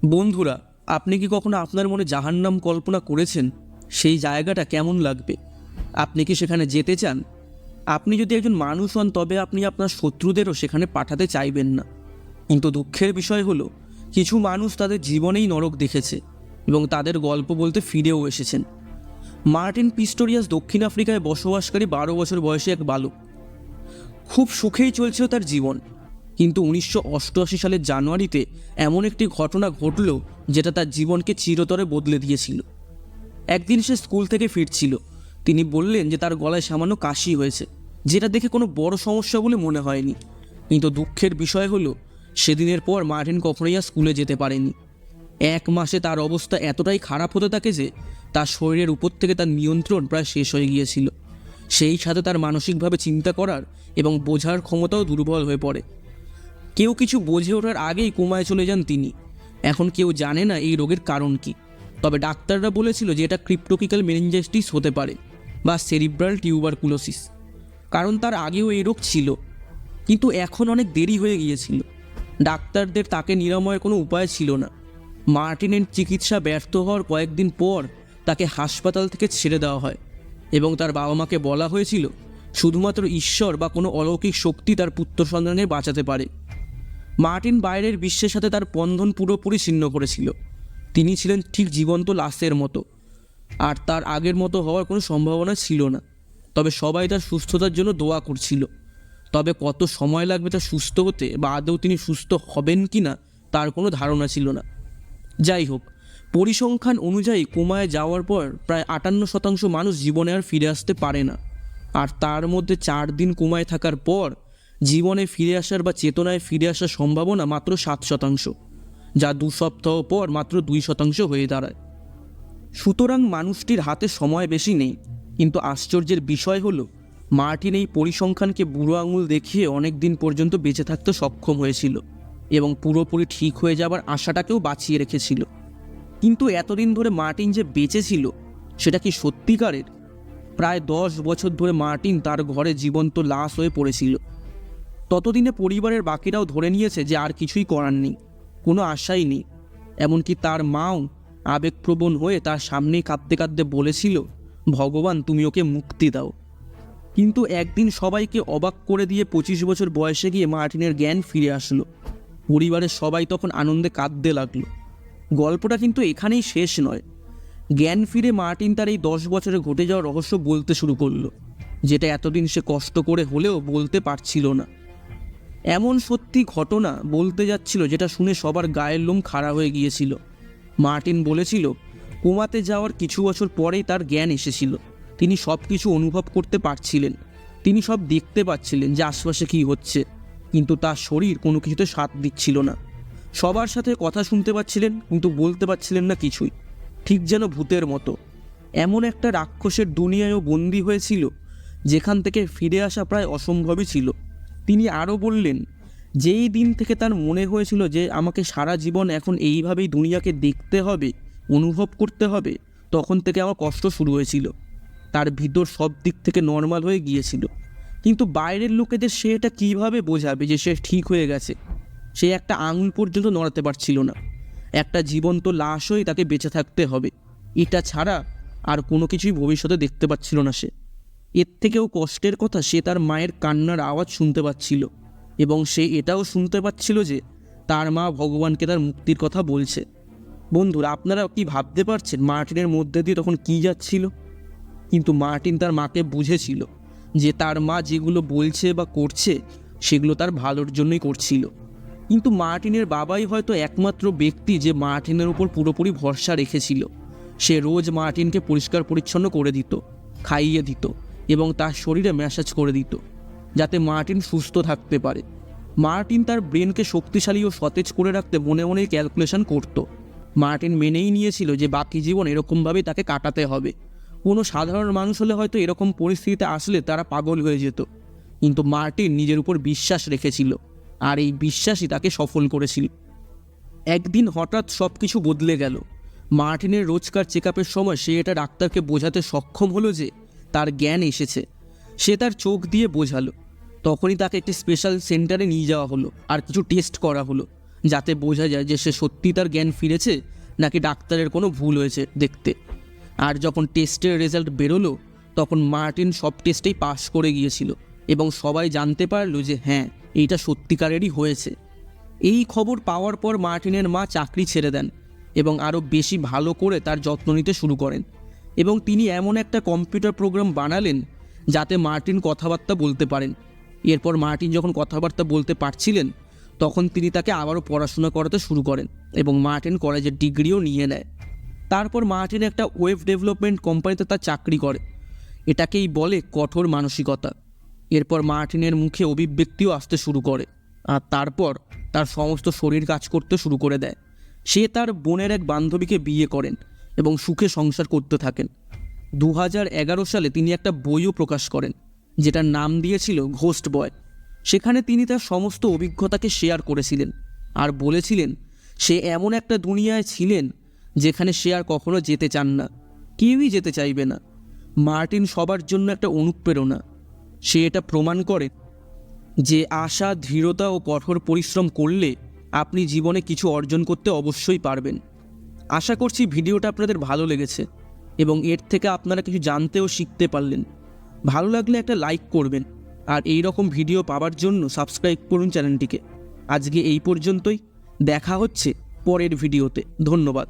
বন্ধুরা, আপনি কি কখনো আপনার মনে জাহান্নাম কল্পনা করেছেন? সেই জায়গাটা কেমন লাগবে? আপনি কি সেখানে যেতে চান? আপনি যদি একজন মানুষ হন তবে আপনি আপনার শত্রুদেরও সেখানে পাঠাতে চাইবেন না। কিন্তু দুঃখের বিষয় হলো, কিছু মানুষ তাদের জীবনেই নরক দেখেছে এবং তাদের গল্প বলতে ফিরেও এসেছেন। মার্টিন পিস্টোরিয়াস দক্ষিণ আফ্রিকায় বসবাসকারী 12 বছর বয়সী এক বালক। খুব সুখেই চলছিল তার জীবন, কিন্তু 1988 সালের জানুয়ারিতে এমন একটি ঘটনা ঘটল যেটা তার জীবনকে চিরতরে বদলে দিয়েছিল। একদিন সে স্কুল থেকে ফিরছিল। তিনি বললেন যে তার গলায় সামান্য কাশি হয়েছে, যেটা দেখে কোনো বড় সমস্যা বলে মনে হয়নি। কিন্তু দুঃখের বিষয় হলো, সেদিনের পর মার্টিন কখনোই আর স্কুলে যেতে পারেনি। 1 মাসে তার অবস্থা এতটাই খারাপ হতে থাকে যে তার শরীরের উপর থেকে তার নিয়ন্ত্রণ প্রায় শেষ হয়ে গিয়েছিল। সেই সাথে তার মানসিকভাবে চিন্তা করার এবং বোঝার ক্ষমতাও দুর্বল হয়ে পড়ে। কেউ কিছু বোঝে ওঠার আগেই কোমায় চলে যান তিনি। এখন কেউ জানে না এই রোগের কারণ কি, তবে ডাক্তাররা বলেছিল যে এটা ক্রিপ্টোকিক্যাল মেনিনজাইটিস হতে পারে বা সেরিব্রাল টিউবারকুলোসিস, কারণ তার আগেও এই রোগ ছিল। কিন্তু এখন অনেক দেরি হয়ে গিয়েছিল। ডাক্তারদের তাকে নিরাময়ের কোনো উপায় ছিল না। মার্টিনের চিকিৎসা ব্যর্থ হওয়ার কয়েকদিন পর তাকে হাসপাতাল থেকে ছেড়ে দেওয়া হয় এবং তার বাবা মাকে বলা হয়েছিল শুধুমাত্র ঈশ্বর বা কোনো অলৌকিক শক্তি তার পুত্র সন্তানকে বাঁচাতে পারে। মার্টিন বাইরের বিশ্বের সাথে তার বন্ধন পুরোপুরি ছিন্ন করেছিল। তিনি ছিলেন ঠিক জীবন্ত লাশের মতো, আর তার আগের মতো হওয়ার কোনো সম্ভাবনা ছিল না। তবে সবাই তার সুস্থতার জন্য দোয়া করছিল। তবে কত সময় লাগবে তার সুস্থ হতে বা আদৌ তিনি সুস্থ হবেন কি না তার কোনো ধারণা ছিল না। যাই হোক, পরিসংখ্যান অনুযায়ী কোমায় যাওয়ার পর প্রায় 58% মানুষ জীবনে আর ফিরে আসতে পারে না। আর তার মধ্যে 4 দিন কোমায় থাকার পর জীবনে ফিরে আসার বা চেতনায় ফিরে আসার সম্ভাবনা মাত্র 7%, যা 2 সপ্তাহ পর মাত্র 2% হয়ে দাঁড়ায়। সুতরাং মানুষটির হাতে সময় বেশি নেই। কিন্তু আশ্চর্যের বিষয় হলো, মার্টিন এই পরিসংখ্যানকে বুড়ো আঙুল দেখিয়ে অনেক দিন পর্যন্ত বেঁচে থাকতে সক্ষম হয়েছিল এবং পুরোপুরি ঠিক হয়ে যাবার আশাটাকেও বাঁচিয়ে রেখেছিল। কিন্তু এতদিন ধরে মার্টিন যে বেঁচে ছিল, সেটা কি সত্যিকারের? প্রায় 10 বছর ধরে মার্টিন তার ঘরে জীবন্ত লাশ হয়ে পড়েছিল। ততদিনে পরিবারের বাকিরাও ধরে নিয়েছে যে আর কিছুই করার নেই, কোনো আশাই নেই। এমনকি তার মাও আবেগপ্রবণ হয়ে তার সামনেই কাঁদতে কাঁদতে বলেছিল, ভগবান তুমি ওকে মুক্তি দাও। কিন্তু একদিন সবাইকে অবাক করে দিয়ে 25 বছর বয়সে গিয়ে মার্টিনের জ্ঞান ফিরে আসলো। পরিবারের সবাই তখন আনন্দে কাঁদতে লাগলো। গল্পটা কিন্তু এখানেই শেষ নয়। জ্ঞান ফিরে মার্টিন তার এই 10 বছরে ঘটে যাওয়া রহস্য বলতে শুরু করলো, যেটা এতদিন সে কষ্ট করে হলেও বলতে পারছিল না। এমন সত্যি ঘটনা বলতে যাচ্ছিল যেটা শুনে সবার গায়ের লোম খাড়া হয়ে গিয়েছিল। মার্টিন বলেছিল, কোমাতে যাওয়ার কিছু বছর পরেই তার জ্ঞান এসেছিল। তিনি সব কিছু অনুভব করতে পারছিলেন, তিনি সব দেখতে পাচ্ছিলেন যে আশপাশে কী হচ্ছে, কিন্তু তার শরীর কোনো কিছুতে সাথ দিচ্ছিল না। সবার সাথে কথা শুনতে পাচ্ছিলেন কিন্তু বলতে পারছিলেন না কিছুই, ঠিক যেন ভূতের মতো। এমন একটা রাক্ষসের দুনিয়ায়ও বন্দী হয়েছিল যেখান থেকে ফিরে আসা প্রায় অসম্ভবই ছিল। তিনি আরও বললেন, যেই দিন থেকে তার মনে হয়েছিল যে আমাকে সারা জীবন এখন এইভাবেই দুনিয়াকে দেখতে হবে, অনুভব করতে হবে, তখন থেকে আমার কষ্ট শুরু হয়েছিল। তার ভিতর সব দিক থেকে নর্মাল হয়ে গিয়েছিল, কিন্তু বাইরের লোকেদের সে এটা কীভাবে বোঝাবে যে সে ঠিক হয়ে গেছে? সে একটা আঙুল পর্যন্ত নড়াতে পারছিল না। একটা জীবন্ত লাশ হয়ে তাকে বেঁচে থাকতে হবে, এটা ছাড়া আর কোনো কিছুই ভবিষ্যতে দেখতে পাচ্ছিল না সে। এর থেকেও কষ্টের কথা, সে তার মায়ের কান্নার আওয়াজ শুনতে পাচ্ছিল এবং সে এটাও শুনতে পাচ্ছিল যে তার মা ভগবানকে তার মুক্তির কথা বলছে। বন্ধুরা, আপনারা কি ভাবতে পারছেন মার্টিনের মধ্যে দিয়ে তখন কী যাচ্ছিল? কিন্তু মার্টিন তার মাকে বুঝেছিল যে তার মা যেগুলো বলছে বা করছে সেগুলো তার ভালোর জন্যই করছিল। কিন্তু মার্টিনের বাবাই হয়তো একমাত্র ব্যক্তি যে মার্টিনের উপর পুরোপুরি ভরসা রেখেছিল। সে রোজ মার্টিনকে পরিষ্কার পরিচ্ছন্ন করে দিত, খাইয়ে দিত এবং তার শরীরে ম্যাসাজ করে দিত, যাতে মার্টিন সুস্থ থাকতে পারে। মার্টিন তার ব্রেনকে শক্তিশালী ও সতেজ করে রাখতে মনে মনে ক্যালকুলেশন করত। মার্টিন মেনেই নিয়েছিল যে বাকি জীবন এরকমভাবেই তাকে কাটাতে হবে। কোনো সাধারণ মানুষ হলে হয়তো এরকম পরিস্থিতিতে আসলে তারা পাগল হয়ে যেত, কিন্তু মার্টিন নিজের উপর বিশ্বাস রেখেছিল, আর এই বিশ্বাসই তাকে সফল করেছিল। একদিন হঠাৎ সব কিছু বদলে গেল। মার্টিনের রোজকার চেকআপের সময় সে এটা ডাক্তারকে বোঝাতে সক্ষম হলো যে তার জ্ঞান এসেছে। সে তার চোখ দিয়ে বোঝালো। তখনই তাকে একটি স্পেশাল সেন্টারে নিয়ে যাওয়া হলো আর কিছু টেস্ট করা হলো, যাতে বোঝা যায় যে সে সত্যি তার জ্ঞান ফিরেছে নাকি ডাক্তারের কোনো ভুল হয়েছে দেখতে। আর যখন টেস্টের রেজাল্ট বেরোলো তখন মার্টিন সব টেস্টেই পাশ করে গিয়েছিল এবং সবাই জানতে পারলো যে হ্যাঁ, এইটা সত্যিকারেরই হয়েছে। এই খবর পাওয়ার পর মার্টিনের মা চাকরি ছেড়ে দেন এবং আরও বেশি ভালো করে তার যত্ন নিতে শুরু করেন এবং তিনি এমন একটা কম্পিউটার প্রোগ্রাম বানালেন যাতে মার্টিন কথাবার্তা বলতে পারেন। এরপর মার্টিন যখন কথাবার্তা বলতে পারছিলেন তখন তিনি তাকে আবারও পড়াশোনা করাতে শুরু করেন এবং মার্টিন কলেজের ডিগ্রিও নিয়ে নেয়। তারপর মার্টিন একটা ওয়েব ডেভেলপমেন্ট কোম্পানিতে তার চাকরি করে। এটাকেই বলে কঠোর মানসিকতা। এরপর মার্টিনের মুখে অভিব্যক্তিও আসতে শুরু করে আর তারপর তার সমস্ত শরীর কাজ করতে শুরু করে দেয়। সে তার বোনের এক বান্ধবীকে বিয়ে করেন এবং সুখে সংসার করতে থাকেন। 2011 সালে তিনি একটা বইও প্রকাশ করেন যেটার নাম দিয়েছিল ঘোস্ট বয়। সেখানে তিনি তার সমস্ত অভিজ্ঞতাকে শেয়ার করেছিলেন আর বলেছিলেন সে এমন একটা দুনিয়ায় ছিলেন যেখানে সে আর কখনো যেতে চান না, কেউই যেতে চাইবে না। মার্টিন সবার জন্য একটা অনুপ্রেরণা। সে এটা প্রমাণ করে যে আশা, দৃঢ়তা ও কঠোর পরিশ্রম করলে আপনি জীবনে কিছু অর্জন করতে অবশ্যই পারবেন। আশা করছি ভিডিওটা আপনাদের ভালো লেগেছে এবং এর থেকে আপনারা কিছু জানতে ও শিখতে পারলেন। ভালো লাগলে একটা লাইক করবেন আর এই রকম ভিডিও পাওয়ার জন্য সাবস্ক্রাইব করুন চ্যানেলটিকে। আজকে এই পর্যন্তই, দেখা হচ্ছে পরের ভিডিওতে। ধন্যবাদ।